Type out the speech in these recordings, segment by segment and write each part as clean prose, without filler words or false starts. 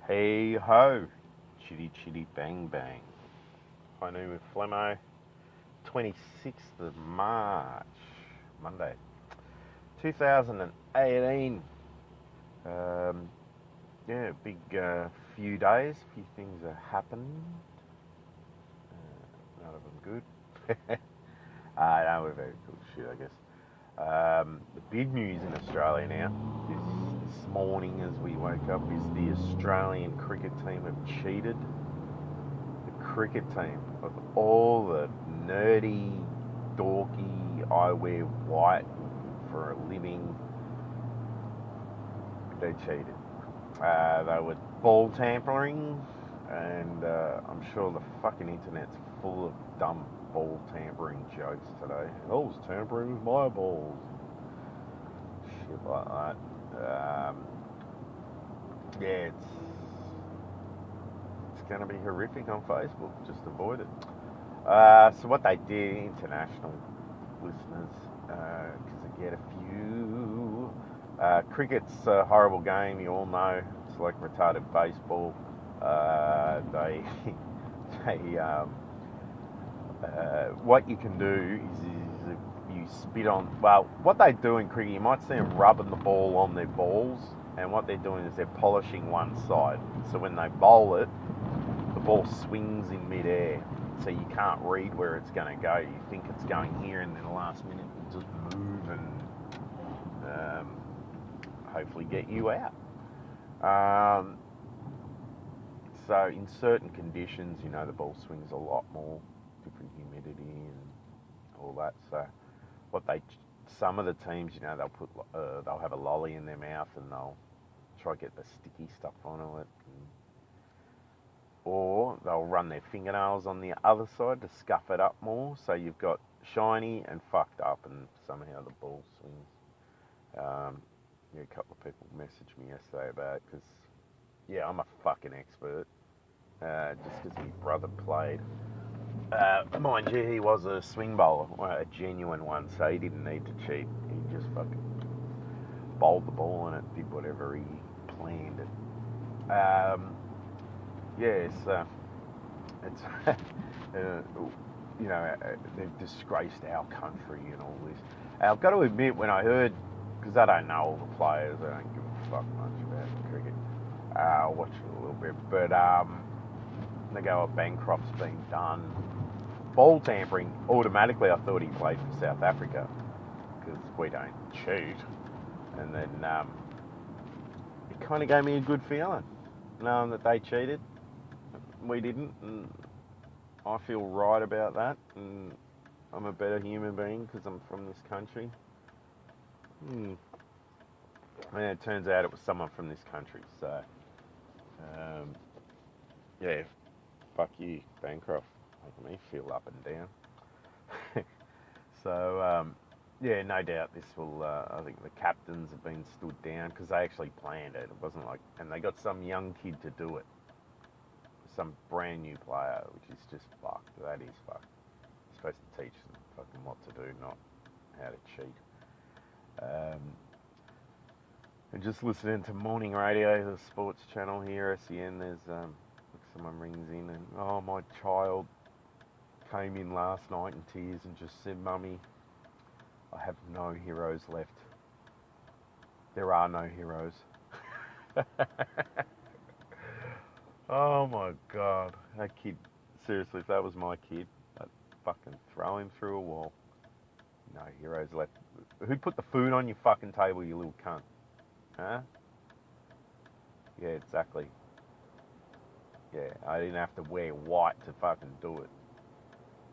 Hey ho, chitty chitty bang bang. Highnoon with Flemo, 26th of March, Monday, 2018. Um, yeah, big few days, few things have happened. None of them good. No, we're very good shit, I guess. The big news in Australia now this morning as we woke up is the Australian cricket team have cheated. The cricket team of all the nerdy, dorky, I wear white for a living, they cheated. They were ball tampering, and I'm sure the fucking internet's full of dumb ball tampering jokes today. I was tampering with my balls. Shit like that. Yeah, it's going to be horrific on Facebook. Just avoid it. So what they did, international listeners, because I get a few. Cricket's a horrible game. You all know it's like retarded baseball. They, they, what you can do is if you spit on. Well, what they do in cricket, you might see them rubbing the ball on their balls, and what they're doing is they're polishing one side. So when they bowl it, the ball swings in midair, so you can't read where it's going to go. You think it's going here, and then the last minute it just move and hopefully get you out. So in certain conditions, the ball swings a lot more, different humidity and all that. So what some of the teams, they'll have a lolly in their mouth and they'll try to get the sticky stuff onto it. Or they'll run their fingernails on the other side to scuff it up more, so you've got shiny and fucked up, and somehow the ball swings. A couple of people messaged me yesterday about it because, I'm a fucking expert. Just because my brother played. Mind you, he was a swing bowler, a genuine one, so he didn't need to cheat. He just fucking bowled the ball and it did whatever he planned it. Yes, it's they've disgraced our country and all this. I've got to admit, when I heard, because I don't know all the players, I don't give a fuck much about cricket. I watch it a little bit, but they go, Bancroft's been done. Ball tampering, automatically I thought he played for South Africa, because we don't cheat. And then it kind of gave me a good feeling, knowing that they cheated. We didn't, and I feel right about that, and I'm a better human being because I'm from this country. And it turns out it was someone from this country, so fuck you, Bancroft, making me feel up and down. So no doubt this will. I think the captains have been stood down because they actually planned it. It wasn't like, and they got some young kid to do it. Some brand new player, which is just fucked. That is fucked. You're supposed to teach them fucking what to do, not how to cheat. And just listening to morning radio, the sports channel here, SEN, there's someone rings in and, my child came in last night in tears and just said, Mummy, I have no heroes left. There are no heroes. Oh my God, that kid, seriously, if that was my kid, I'd fucking throw him through a wall. No heroes left. Who put the food on your fucking table, you little cunt? Huh? Yeah, exactly. Yeah, I didn't have to wear white to fucking do it.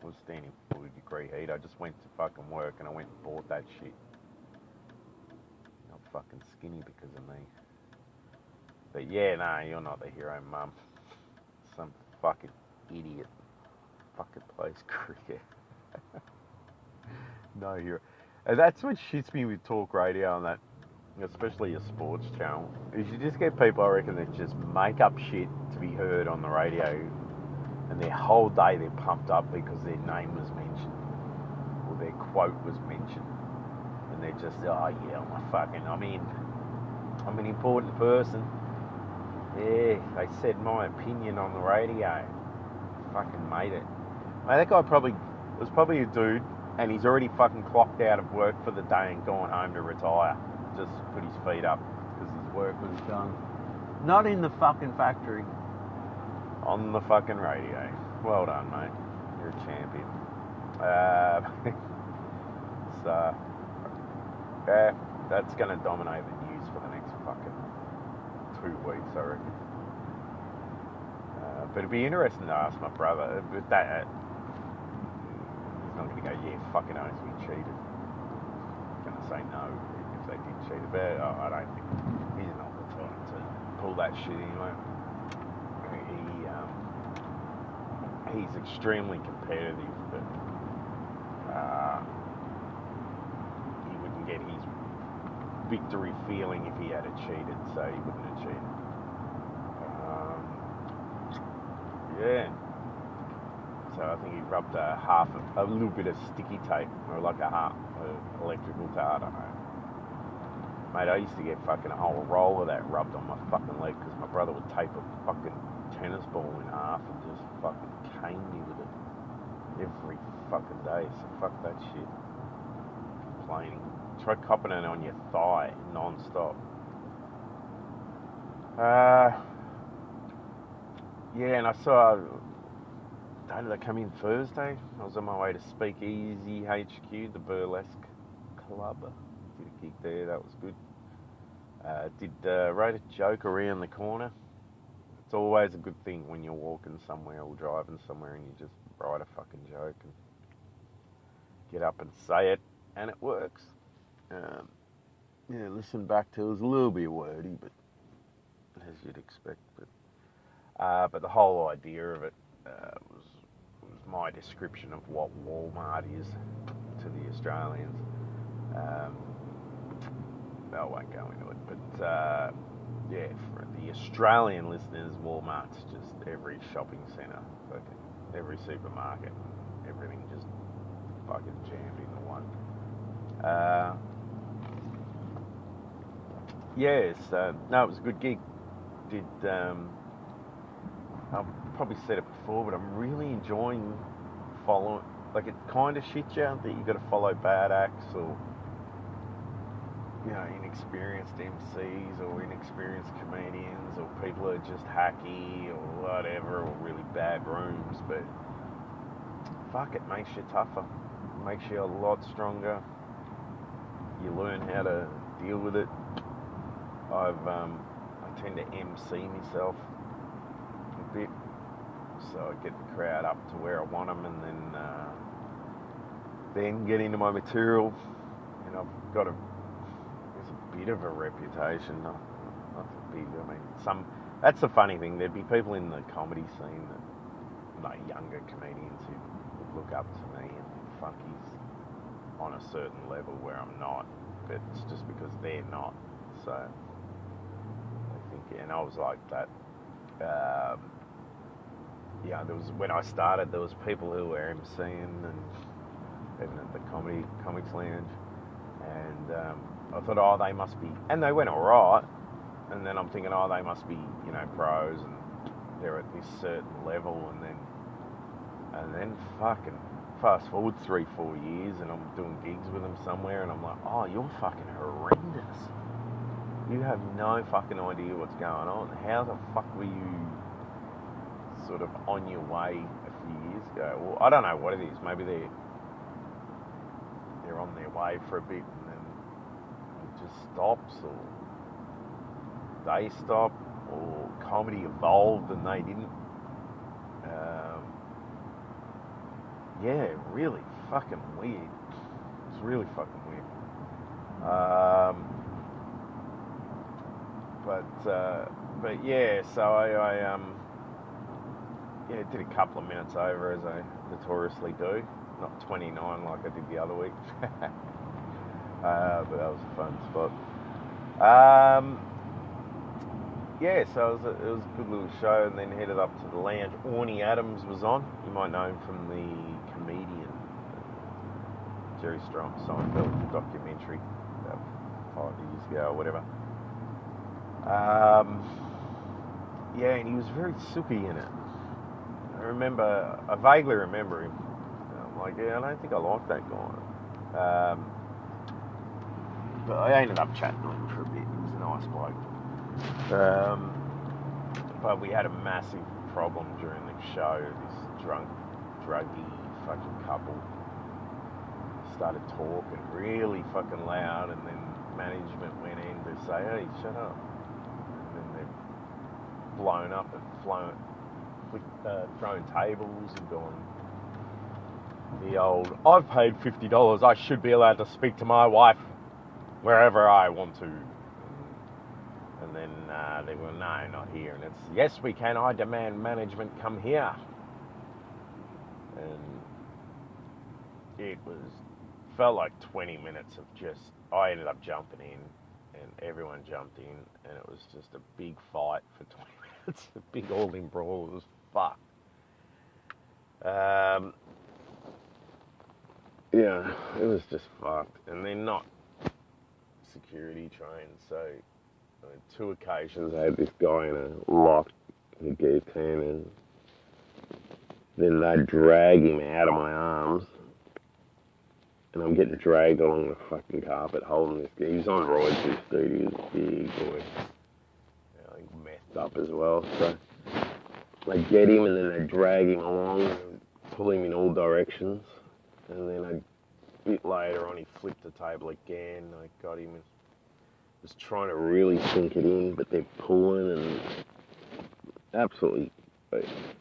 I was standing 40 degree heat. I just went to fucking work and I went and bought that shit. Not fucking skinny because of me. But yeah, no, you're not the hero, Mum. Some fucking idiot fucking plays cricket. No hero. And that's what shits me with talk radio and that, especially a sports channel, is you just get people, I reckon, that just make up shit to be heard on the radio, and their whole day they're pumped up because their name was mentioned or their quote was mentioned, and they're just, I'm an important person. Yeah, they said my opinion on the radio. Fucking made it. Mate, that guy was probably a dude, and he's already fucking clocked out of work for the day and gone home to retire. Just put his feet up because his work was done. Not in the fucking factory. On the fucking radio. Well done, mate. You're a champion. So, yeah, that's going to dominate the news for the next fucking 2 weeks, I reckon. But it'd be interesting to ask my brother. But that, he's not going to go, yeah, fucking oath, we cheated. He's going to say no if they did cheat. But I don't think he's not the time to pull that shit anyway. He's extremely competitive, but he wouldn't get his victory feeling if he had cheated, so he wouldn't have cheated. Yeah. So I think he rubbed a little bit of sticky tape, or like a electrical tape, I don't know. Mate, I used to get fucking a whole roll of that rubbed on my fucking leg because my brother would tape a fucking tennis ball in half and just fucking cane me with it every fucking day. So fuck that shit. Complaining. Try copping it on your thigh non-stop. Yeah, and I saw, did they come in Thursday? I was on my way to Speak Easy HQ, the burlesque club. Did a gig there, that was good. Wrote a joke around the corner. It's always a good thing when you're walking somewhere or driving somewhere and you just write a fucking joke and get up and say it, and it works. Yeah, listen back to it was a little bit wordy, but as you'd expect. But the whole idea of it was my description of what Walmart is to the Australians. I won't go into it, but yeah, for the Australian listeners, Walmart's just every shopping centre, every supermarket, everything just fucking jammed into one. Yeah, so no, it was a good gig. I've probably said it before, but I'm really enjoying following. Like, it kind of shits you that you got to follow bad acts or, you know, inexperienced MCs or inexperienced comedians or people who are just hacky or whatever, or really bad rooms. But fuck, it makes you tougher. It makes you a lot stronger. You learn how to deal with it. I tend to MC myself a bit, so I get the crowd up to where I want them, and then get into my material. And I've got there's a bit of a reputation, not big. I mean, that's the funny thing. There'd be people in the comedy scene that, younger comedians who would look up to me and think, fuck, he's on a certain level where I'm not, but it's just because they're not. So I think, and I was like that. Yeah, when I started, there was people who were MCing and even at the comics lounge, and I thought, they must be, and they went all right, and then I'm thinking, they must be, pros, and they're at this certain level, and then fucking fast forward 3-4 years, and I'm doing gigs with them somewhere, and I'm like, you're fucking horrendous. You have no fucking idea what's going on. How the fuck were you sort of on your way a few years ago? Well, I don't know what it is. Maybe they're on their way for a bit and then it just stops, or they stop, or comedy evolved and they didn't. Yeah, really fucking weird. It's really fucking weird. But yeah, so I did a couple of minutes over, as I notoriously do. Not 29 like I did the other week. But that was a fun spot. Yeah, so it was a good little show, and then headed up to the lounge. Orny Adams was on. You might know him from the comedian Jerry Seinfeld documentary about 5 years ago or whatever. yeah, and he was very soupy in it. I vaguely remember him. I'm like, yeah, I don't think I like that guy. But I ended up chatting to him for a bit. He was a nice bloke. But we had a massive problem during the show. This druggy fucking couple started talking really fucking loud, and then management went in to say, hey, shut up. And then they've blown up and thrown tables and gone, the old, I've paid $50, I should be allowed to speak to my wife wherever I want to. And then they were, no, not here. And it's, yes, we can, I demand management come here. And it felt like 20 minutes of just, I ended up jumping in and everyone jumped in, and it was just a big fight for 20 minutes, a big all-in brawl. It was fucked. Yeah, it was just fucked. And they're not security trained, so on 2 occasions I had this guy in a lock, in a guillotine, and then they drag him out of my arms, and I'm getting dragged along the fucking carpet holding this guy. He was on roids, this dude. He was a big boy. I think methed up as well. So they get him, and then they drag him along and pull him in all directions. And then a bit later on, he flipped the table again. I got him and was trying to really sink it in, but they're pulling and absolutely.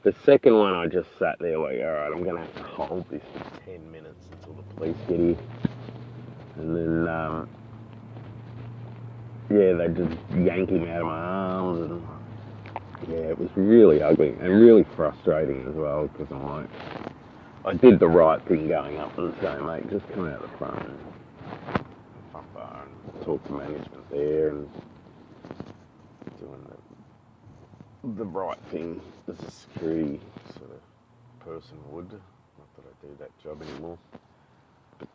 The second one, I just sat there like, all right, I'm going to have to hold this for 10 minutes until the police get here. And then, yeah, they just yank him out of my arms. And yeah, it was really ugly and really frustrating as well, because I'm like, I did the right thing going up and saying, mate, just come out the front and talk to management there, and doing the right thing as a security sort of person would. Not that I do that job anymore. But,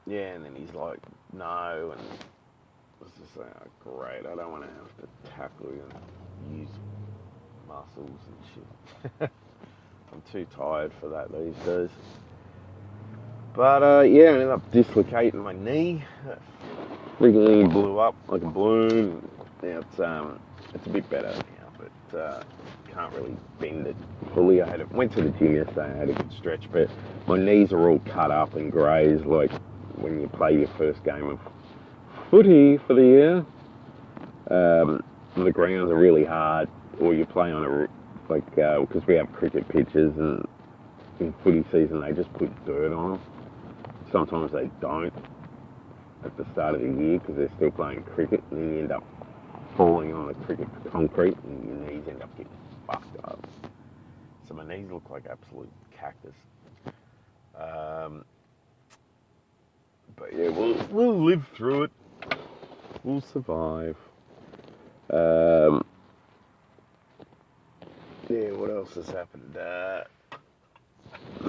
yeah, and then he's like, no, and I was just like, oh, great, I don't want to have to tackle you and use muscles and shit. I'm too tired for that these days. But, yeah, I ended up dislocating my knee. Freaking blew up like a balloon. Now it's a bit better now, but can't really bend it fully. Went to the gym yesterday, I had a good stretch, but my knees are all cut up and grazed like when you play your first game of footy for the year. The grounds are really hard, or you play on because we have cricket pitches, and in footy season they just put dirt on them. Sometimes they don't at the start of the year because they're still playing cricket, and then you end up falling on the cricket concrete and your knees end up getting fucked up. So my knees look like absolute cactus. But yeah, we'll live through it. We'll survive. Yeah, what else has happened?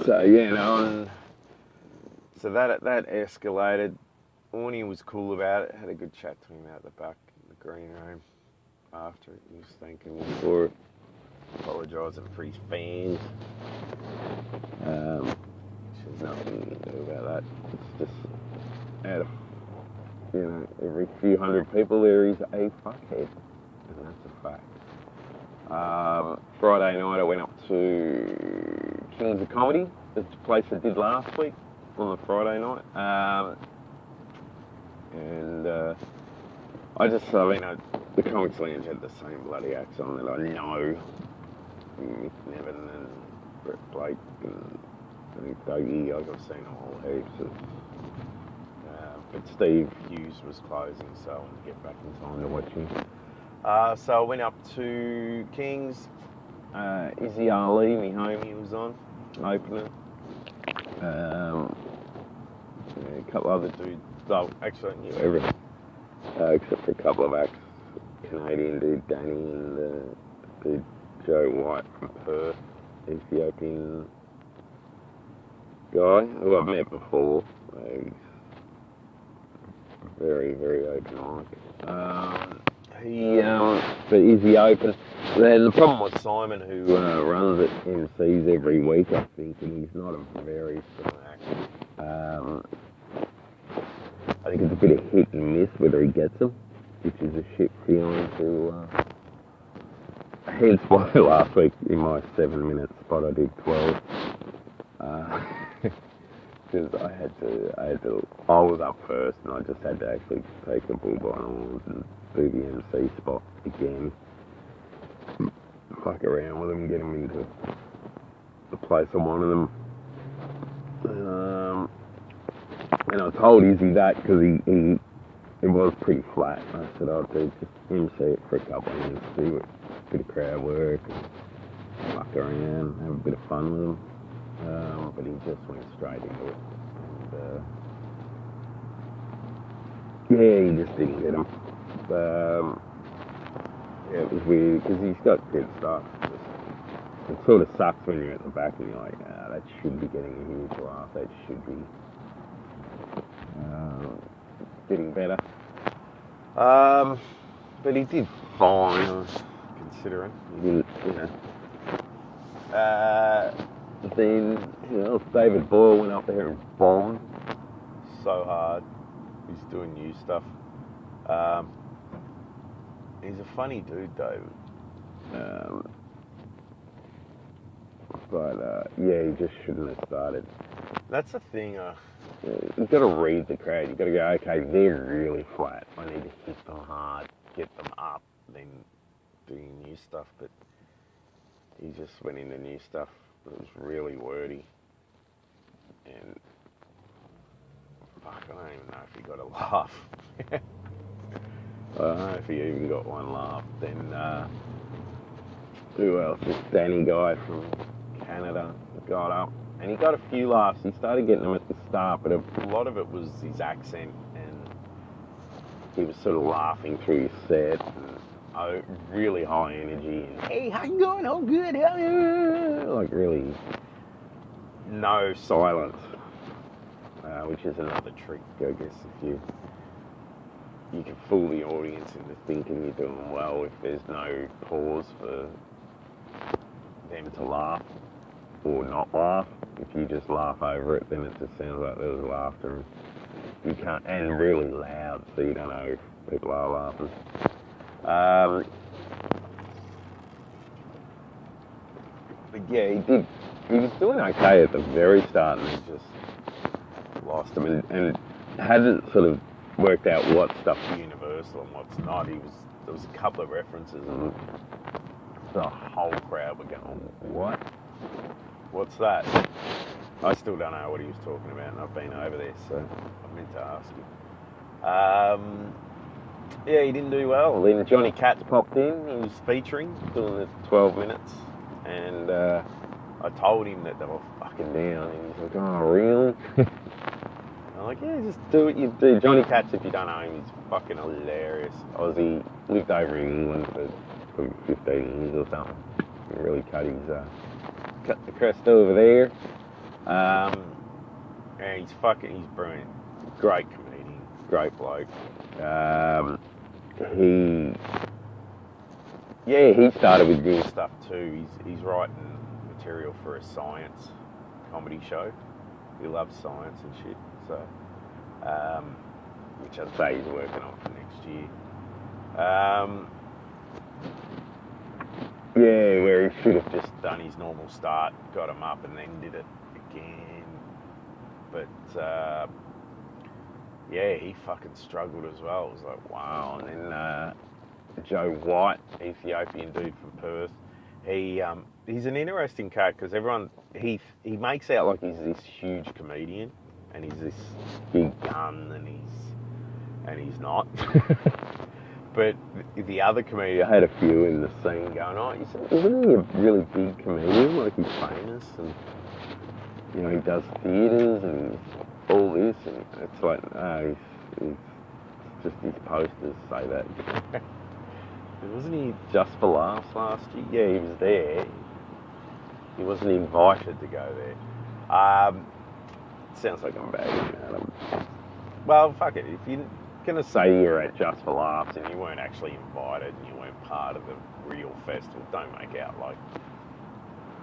So yeah, so that escalated. Orny was cool about it. Had a good chat to him out the back in the green room after it. He was thanking me for it, apologising for his fans. There's nothing to do about that. It's just out of, every few hundred people there is a fuckhead, and that's a fact. Friday night I went up to Kings of Comedy. It's a place I did last week on the Friday night. The Comics Lounge had the same bloody acts on that I know. Mick Nevin and Brett Blake and I think Dougie, I've seen them all heaps. But Steve Hughes was closing, so I wanted to get back in time to watch him. So I went up to Kings. Izzy Ali, my homie, was on, opening. A couple other dudes. Oh, actually, I knew everything. Except for a couple of acts. Canadian dude, Danny, and dude, Joe White from Perth, Ethiopian guy, who I've met before. He's very, very open-minded. But is he open? Then the problem with Simon, who runs it, MCs every week, I think, and he's not a very sort of I think it's a bit of hit and miss whether he gets them, which is a shit feeling to. Hence why last week in my 7-minute spot I did 12. Because I was up first and I just had to actually take the bull by horns and do the MC spot again. Fuck around with them, get them into the place I wanted them. And I told Izzy that because it was pretty flat. I said, I'll do just MC it for a couple of minutes, do a bit of crowd work, and fuck around, have a bit of fun with him. But he just went straight into it. And, he just didn't get him. It was weird because he's got good stuff. It sort of sucks when you're at the back and you're like, that should be getting a huge laugh. That should be getting better. But he did fine, considering. He didn't, Then, David Boyle went up there and bombed so hard. He's doing new stuff. He's a funny dude, David. He just shouldn't have started. That's the thing. You've got to read the crowd. You've got to go, okay, they're really flat. I need to hit them hard, get them up, then do new stuff. But he just went into new stuff. It was really wordy. And fuck, I don't even know if he got a laugh. I don't know if he even got one laugh. Then who else? This Danny guy from Canada got up, and he got a few laughs. He started getting them at the start, but a lot of it was his accent, and he was sort of laughing through his set. And, really high energy. And, hey, how you going? Oh, good. Like really, no silence, which is another trick, I guess, if you can fool the audience into thinking you're doing well if there's no pause for them to laugh or not laugh. If you just laugh over it, then it just sounds like there was laughter. You can't, and really loud, so you don't know if people are laughing. But yeah, he was doing okay at the very start, and he just lost him, and hadn't sort of worked out what stuff's universal and what's not. There was a couple of references, and the whole crowd were going, what? What's that? I still don't know what he was talking about, and I've been over there, so I meant to ask him. He didn't do well. Then Johnny Katz popped in. He was featuring, doing the 12 minutes, and I told him that they were fucking down, and he's like, oh, really? I'm like, yeah, just do what you do. Johnny Katz, if you don't know him, he's fucking hilarious. Aussie, lived over in England for probably 15 years or something. He really cut the crest over there. And he's brilliant. Great comedian, great bloke. He started with new stuff too. He's writing material for a science comedy show. He loves science and shit, so which I'd say he's working on for next year. Where he should have just done his normal start, got him up, and then did it again. But he fucking struggled as well. It was like, wow. And then Joe White, Ethiopian dude from Perth, he's an interesting character because everyone he makes out like he's this huge comedian and he's this big gun and he's not. But the other comedian, I had a few in the scene going, isn't he a really big comedian? Like he's famous and he does theatres and all this, and it's like, no, he's just his posters say that. Wasn't he just for laughs last year? Yeah, he was there. He wasn't invited to go there. Sounds like I'm bagging Adam. Well, fuck it. If you going to say you're at Just for Laughs and you weren't actually invited and you weren't part of the real festival. Don't make out like...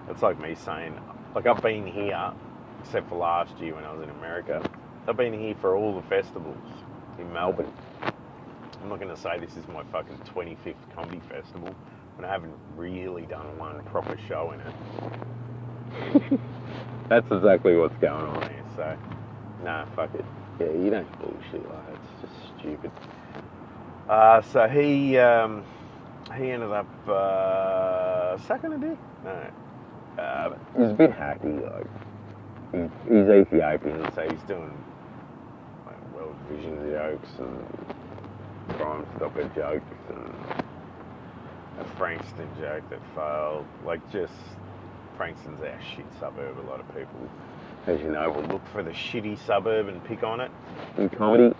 It's like me saying, like I've been here, except for last year when I was in America, I've been here for all the festivals in Melbourne. I'm not going to say this is my fucking 25th comedy festival, but I haven't really done one proper show in it. That's exactly what's going on here, so... Nah, fuck it. Yeah, you don't bullshit like that. It's just stupid. So he ended up sucking a dick. No, he's a bit hacky. Like he's Ethiopian, so he's doing like World Vision jokes and Crime Stopper jokes and a Frankston joke that failed. Like just Frankston's our shit suburb. A lot of people, as you know, will look for the shitty suburb and pick on it. In comedy,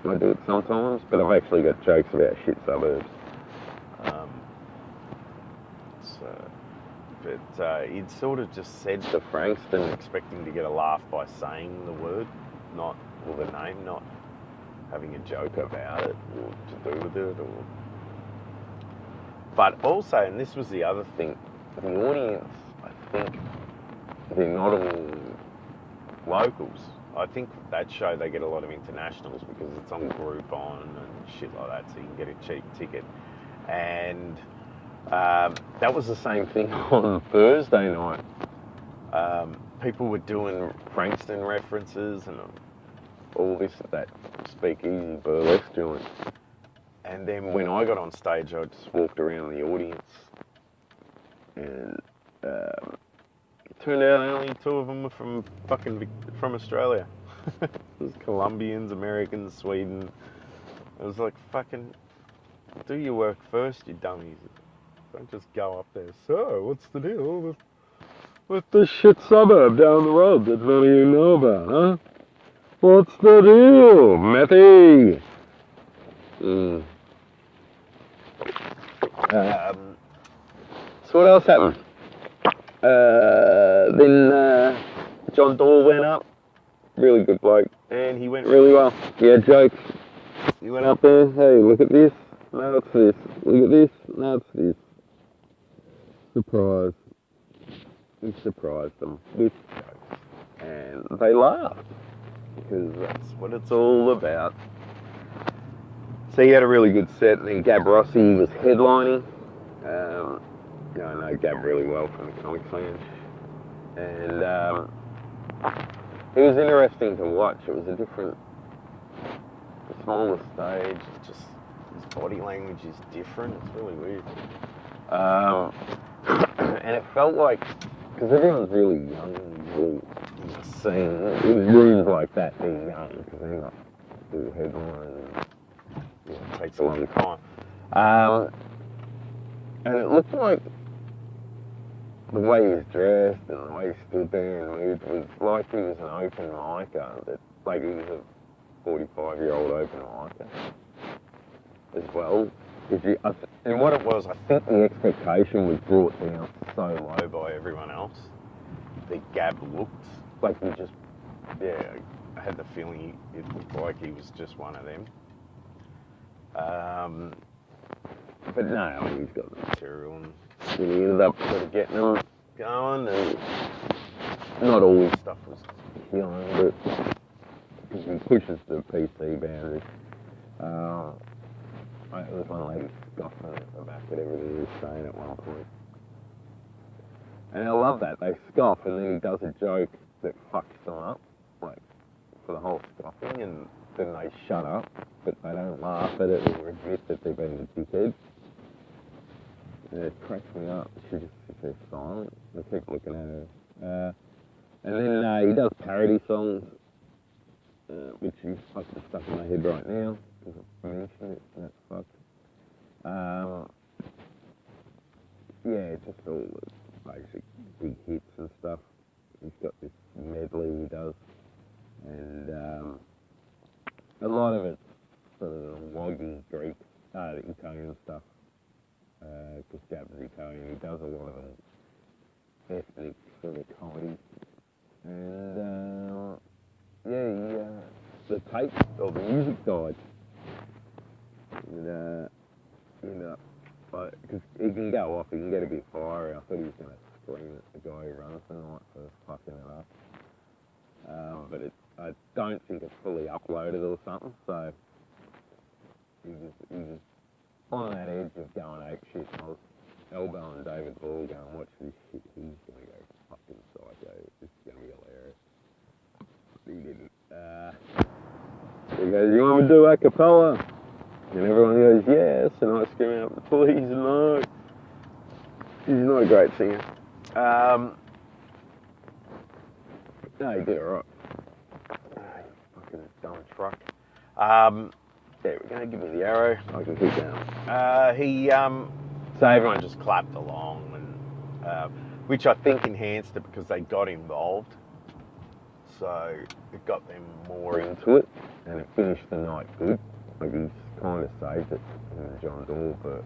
I do it sometimes, but I've actually got jokes about shit suburbs. But he'd sort of just said to Frankston, expecting to get a laugh by saying the word, or the name, not having a joke about it or to do with it. But also, and this was the other thing, the audience, I think, they're not all locals. I think that show they get a lot of internationals because it's on Groupon and shit like that, so you can get a cheap ticket. And that was the same thing on Thursday night. People were doing Frankston references and all this, that speakeasy burlesque joint. And then when I got on stage, I just walked around the audience and it turned out only two of them were from Australia. It was Colombians, Americans, Sweden. It was like, fucking do your work first, you dummies. Don't just go up there. So, what's the deal with this shit suburb down the road that none of you know about, huh? What's the deal, Methy? So what else happened? Then John Doyle went up. Really good bloke. And he went really well. He had jokes. He went up there. Hey, look at this. No, it's this. Look at this. No, it's this. Surprise. He surprised them with jokes. And they laughed. Because that's what it's all about. So he had a really good set. And then Gab Rossi was headlining. I know Gab really well from the Comic Lounge. And it was interesting to watch. It was a smaller stage. Just his body language is different. It's really weird. And it felt like, because everyone's really young and really seeing rooms like that being young, because they're not do headline and it takes a long time. And it looked like the way he was dressed and the way he stood there and moved was like he was an open micer, that like he was a 45-year-old open micer as well. And what it was, I think the expectation was brought down so low by everyone else that Gab looked like he just, I had the feeling it looked like he was just one of them. But no, I mean, he's got the material and he ended up sort of getting them going, and not all his stuff was killing, but he pushes the PC boundary. There was one lady scoffing at the back at everything he was saying at one point. And I love that. They scoff and then he does a joke that fucks them up, like, for the whole scoffing, and then they shut up, but they don't laugh at it or admit that they're being a dickhead. And it cracks me up. She just sits there silent. I keep looking at her. And then he does parody songs, which is fucking stuck in my head right now, because I mentioned it, and that's fucked. Just all the basic big hits and stuff. He's got this medley he does, and a lot of it's sort of woggy Greek, Italian stuff, because Gab's Italian. He does a lot of ethnic sort of comedy, and the tape, or the music died. And, ended up, because he can go off, he can get a bit fiery. I thought he was going to scream at the guy who runs tonight for fucking it up. But I don't think it's fully uploaded or something, so he was on that edge of going ape shit. I was elbowing David Ball going, watch this shit, he's going to go fucking psycho. This is going to be hilarious. But he didn't. He goes, you want me to do a cappella? And everyone goes, yes, and I scream out, please no. He's not a great singer. No, he did alright. Fucking dumb truck. Yeah, we're going to give me the arrow. I can keep going. So everyone just clapped along, and which I think enhanced it because they got involved. So it got them more into it, and it finished the night good. Like he's kind of saved it in the John Doyle, but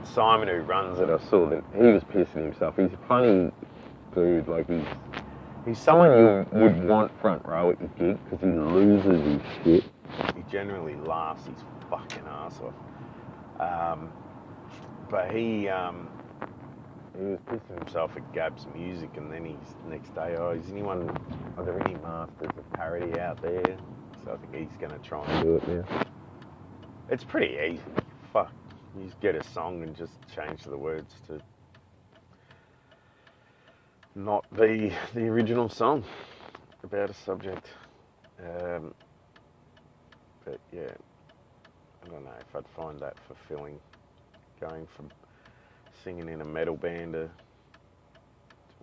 Simon, who runs it, I saw that he was pissing himself. He's a funny dude. Like he's someone you would want front row at your gig because he loses his shit. He generally laughs his fucking ass off. But he was pissing himself at Gab's music, and then he's next day, are there any masters of parody out there? So I think he's going to try and do it now. It's pretty easy. Fuck. You just get a song and just change the words to not be the original song about a subject. But yeah, I don't know if I'd find that fulfilling, going from singing in a metal band to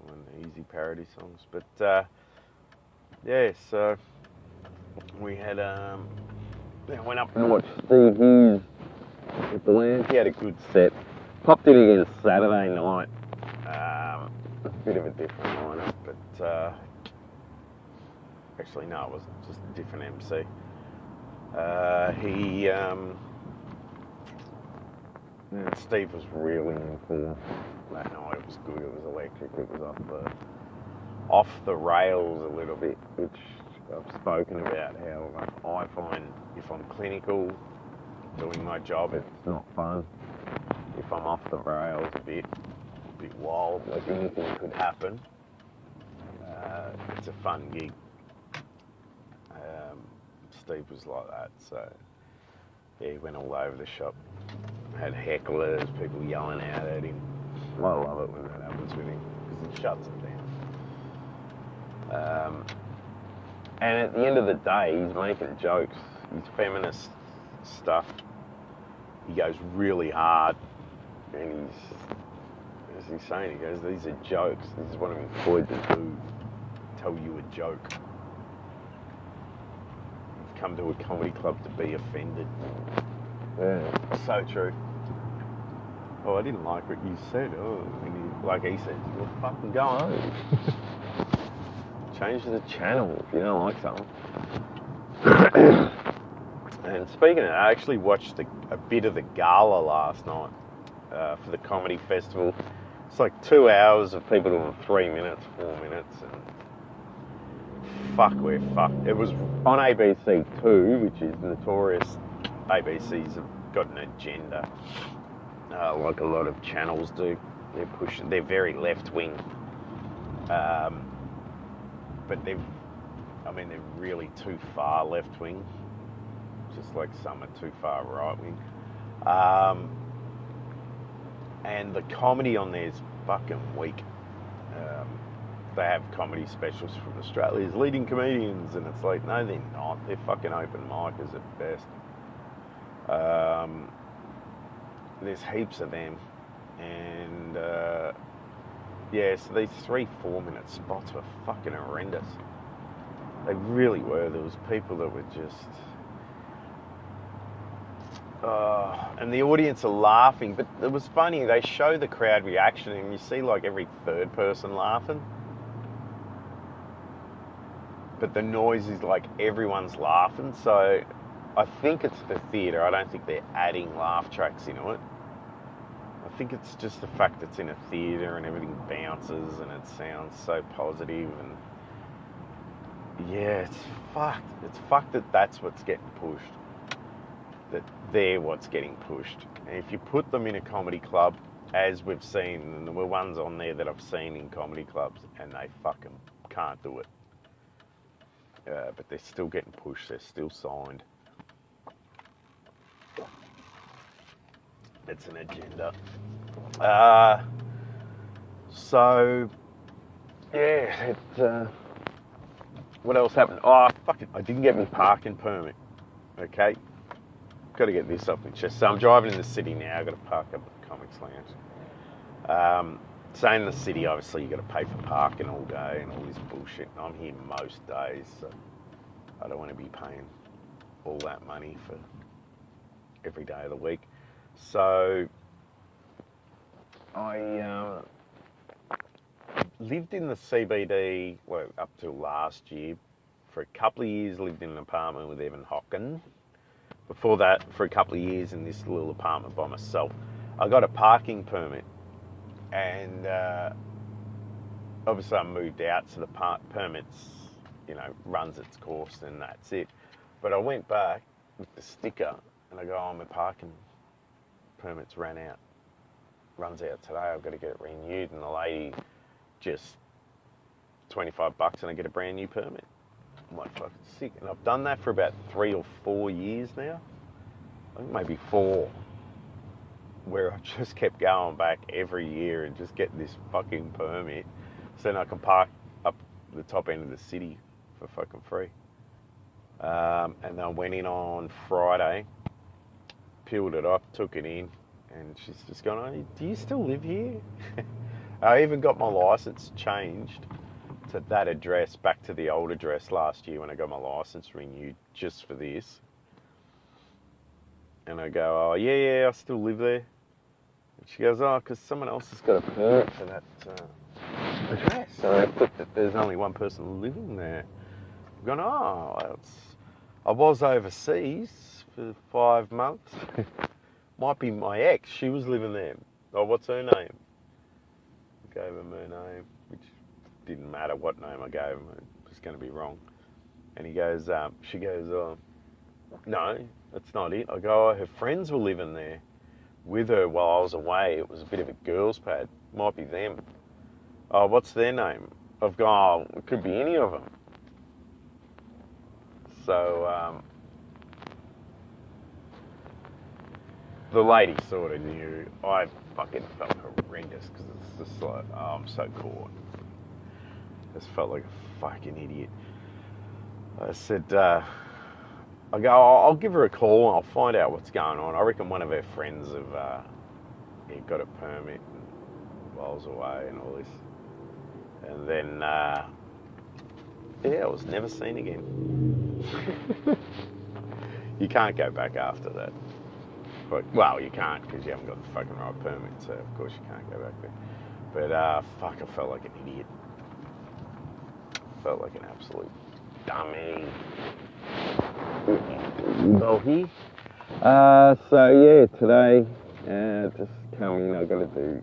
doing easy parody songs. But yeah, so we had went up and watched Steve Hughes at the Land. He had a good set. Popped in again Saturday night. A bit of a different lineup, but actually no, it wasn't. Just a different MC. Steve was really in form that night. It was good. It was electric. It was off the rails a little bit, which I've spoken about how I find if I'm clinical doing my job, it's not fun. If I'm off the rails a bit wild, like anything could happen, it's a fun gig. Steve was like that, so yeah, he went all over the shop. Had hecklers, people yelling out at him. I love it when that happens with him because it shuts him down. And at the end of the day, he's making jokes. His feminist stuff, he goes really hard, and as he's saying, he goes, these are jokes. This is what I'm employed to do, tell you a joke. You've come to a comedy club to be offended. Yeah, so true. Oh, I didn't like what you said. Oh, and like he said, well, fucking go home. Change the channel if you don't like something. And speaking of that, I actually watched a bit of the gala last night for the comedy festival. It's like 2 hours of people doing 3 minutes, 4 minutes, and fuck, we're fucked. It was on ABC2, which is notorious. ABC's have got an agenda, like a lot of channels do. They're very left-wing. But they're really too far left-wing. Just like some are too far right-wing. And the comedy on there is fucking weak. They have comedy specials from Australia's leading comedians, and it's like, no, they're not. They're fucking open micers at best. There's heaps of them, and yeah, so these 3-4 minute spots were fucking horrendous. They really were. There was people that were just and the audience are laughing, but it was funny, they show the crowd reaction and you see like every third person laughing, but the noise is like everyone's laughing. So I think it's the theatre. I don't think they're adding laugh tracks into it. I think it's just the fact it's in a theatre and everything bounces and it sounds so positive, and yeah, it's fucked. It's fucked that that's what's getting pushed. that they're what's getting pushed. And if you put them in a comedy club, as we've seen, and there were ones on there that I've seen in comedy clubs, and they fucking can't do it. But they're still getting pushed, they're still signed. It's an agenda. So, yeah, it's, what else happened? Oh, fucking, I didn't get my parking permit. Okay? Got to get this off my chest. So I'm driving in the city now, I've got to park up at the Comics Lounge. So in the city, obviously, you've got to pay for parking all day and all this bullshit. And I'm here most days, so I don't want to be paying all that money for every day of the week. So I lived in the CBD, well, up till last year. For a couple of years, lived in an apartment with Evan Hocken. Before that, for a couple of years in this little apartment by myself. I got a parking permit, and obviously I moved out, so the permits, runs its course, and that's it. But I went back with the sticker, and I go, oh, my parking permit's runs out today, I've got to get it renewed, and the lady just $25 and I get a brand new permit. I'm like, fucking sick. And I've done that for about 3 or 4 years now. I think maybe 4. Where I've just kept going back every year and just getting this fucking permit. So then I can park up the top end of the city for fucking free. And then I went in on Friday, peeled it off, took it in, and she's just gone, oh, do you still live here? I even got my license changed to that address, back to the old address last year when I got my license renewed just for this. And I go, oh, yeah, I still live there. And she goes, oh, because someone else has got a permit for that address. So I put that there's only one person living there. I'm going, oh, I was overseas for 5 months. Might be my ex. She was living there. Oh, what's her name? I gave him her name, which didn't matter what name I gave him. It was going to be wrong. And he goes, she goes, oh, no, that's not it. I go, oh, her friends were living there with her while I was away. It was a bit of a girls' pad. Might be them. Oh, what's their name? I've gone, oh, it could be any of them. So, the lady sort of knew. I fucking felt horrendous because it's just like, oh, I'm so caught. I just felt like a fucking idiot. I said, I go, I'll give her a call and I'll find out what's going on. I reckon one of her friends have got a permit while I was away and all this. And then, I was never seen again. You can't go back after that. Well, you can't because you haven't got the fucking right permit, so of course you can't go back there. But, fuck, I felt like an idiot. Felt like an absolute dummy. Bulky. So, yeah, today, just coming, I've got to do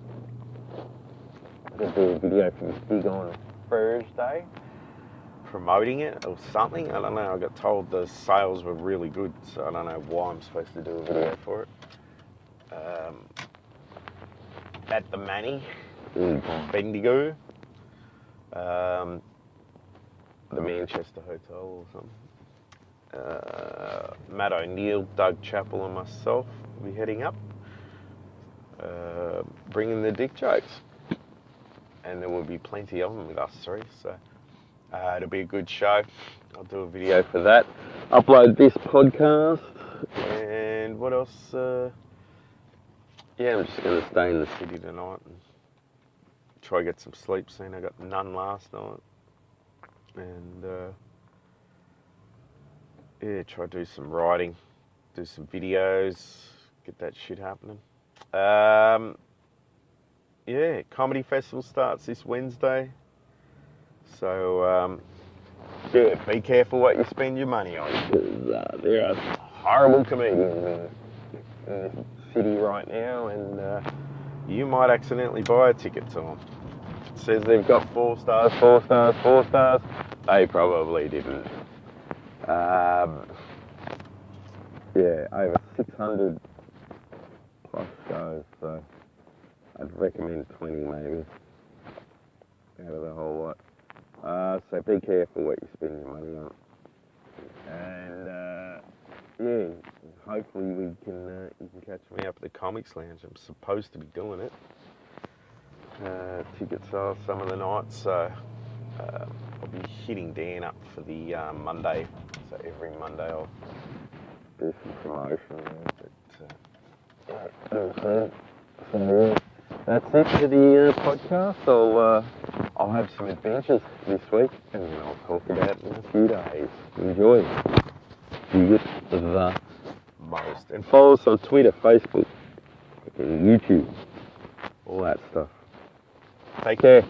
a video for this gig on Thursday. Promoting it or something. I don't know. I got told the sales were really good, so I don't know why I'm supposed to do a video for it. At the Manny in Bendigo, the Manchester Hotel or something. Matt O'Neill, Doug Chappell, and myself will be heading up, bringing the dick jokes, and there will be plenty of them with us three. So. It'll be a good show. I'll do a video for that. Upload this podcast. And what else? I'm just going to stay in the city tonight and try to get some sleep soon. I got none last night. And, try to do some writing, do some videos, get that shit happening. Comedy festival starts this Wednesday. So, be careful what you spend your money on, because there are horrible comedians in this city right now, and you might accidentally buy a ticket to them. It says they've got 4 stars, 4 stars, 4 stars. They probably didn't. Yeah, over 600 plus shows, so I'd recommend 20 maybe out of the whole lot. So be careful what you spend your money on. And yeah, hopefully you can catch me up at the Comics Lounge. I'm supposed to be doing it. Tickets are some of the nights, so I'll be hitting Dan up for the Monday. So every Monday I'll do some promotion there. So that's it for the podcast. I'll have some adventures this week, and I'll talk about it in a few days. Enjoy. You get the most. And follow us on Twitter, Facebook, YouTube, all that stuff. Take care.